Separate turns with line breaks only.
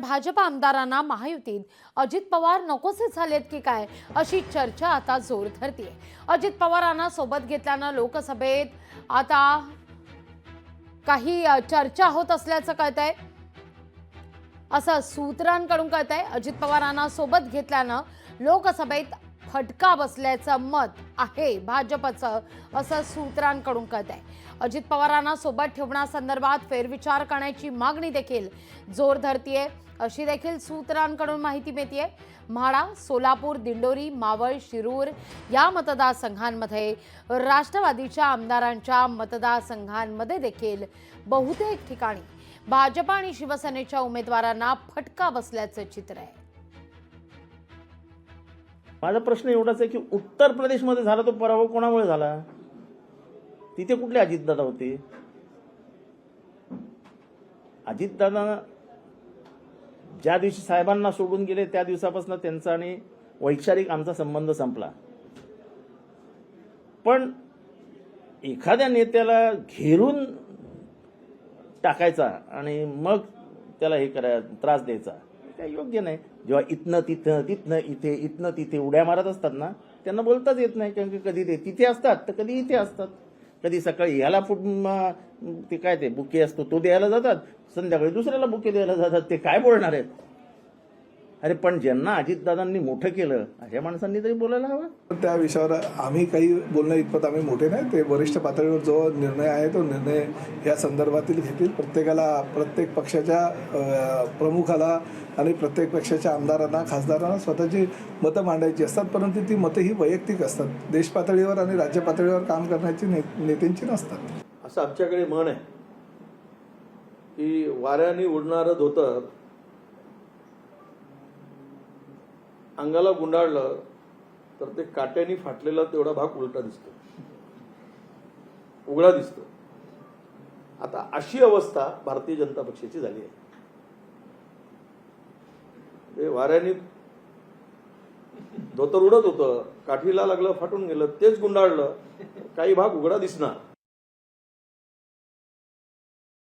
भाजप आमदारांना महायुतीत अजित पवार नकोसे झालेत की काय अशी चर्चा आता जोर धरते। अजित पवारांना सोबत घेतल्यानं लोकसभेत आता काही चर्चा होत असल्याचं कळतंय, असं सूत्रांकडून कळतंय। अजित पवारांना सोबत घेतल्यानं लोकसभेत फटका बसल्याचं मत आहे भाजपचं, असं सूत्रांकडून कळतंय। अजित पवारांना सोबत ठेवण्यासंदर्भात फेरविचार करण्याची मागणी देखील जोर धरतीये, अशी देखील सूत्रांकडून माहिती मिळतेय। म्हाडा, सोलापूर, दिंडोरी, मावळ, शिरूर या मतदारसंघांमध्ये राष्ट्रवादीच्या आमदारांच्या मतदारसंघांमध्ये देखील बहुतेक ठिकाणी भाजप आणि शिवसेनेच्या उमेदवारांना फटका बसल्याचं चित्र आहे।
माझा प्रश्न एवढाच आहे की उत्तर प्रदेशमध्ये झाला तो पराभव कोणामुळे झाला? तिथे कुठले अजितदादा होते? अजितदादा ज्या दिवशी साहेबांना सोडून गेले त्या दिवसापासून त्यांचा आणि वैचारिक आमचा संबंध संपला। पण एखाद्या नेत्याला घेरून टाकायचा आणि मग त्याला हे करायचा, त्रास द्यायचा, काय योग्य नाही। जेव्हा इथनं तिथनं इथे, इथनं तिथे उड्या मारत असतात ना, त्यांना बोलताच येत नाही, कारण की कधी ते तिथे असतात तर कधी इथे असतात। कधी सकाळी ह्याला ते काय ते बुके असतो तो द्यायला जातात, संध्याकाळी दुसऱ्याला बुके द्यायला जातात, ते काय बोलणार आहेत? अरे पण ज्यांना अजितदादांनी मोठं केलं अशा माणसांनी तरी बोलायला हवं।
त्या विषयावर आम्ही काही बोलणं इतपत आम्ही मोठे नाही, ते वरिष्ठ पातळीवर जो निर्णय आहे तो निर्णय या संदर्भातील घेतील। प्रत्येकाला, प्रत्येक पक्षाच्या प्रमुखाला आणि प्रत्येक पक्षाच्या आमदारांना, खासदारांना स्वतःची मतं मांडायची असतात, परंतु ती मतं ही वैयक्तिक असतात, देश पातळीवर आणि राज्य पातळीवर काम करण्याची नेत्यांची नसतात।
असं आमच्याकडे म्हण आहे की वाऱ्याने उडणारं धोतर अंगाला गुंडाळलं तर ते काट्याने फाटलेला तेवढा भाग उलटा दिसतो, उघडा दिसतो। आता अशी अवस्था भारतीय जनता पक्षाची झाली आहे। ते वाऱ्याने धोतर उडत होतं, काठीला लागलं, फाटून गेलं, तेच गुंडाळलं, काही भाग उघडा दिसणार।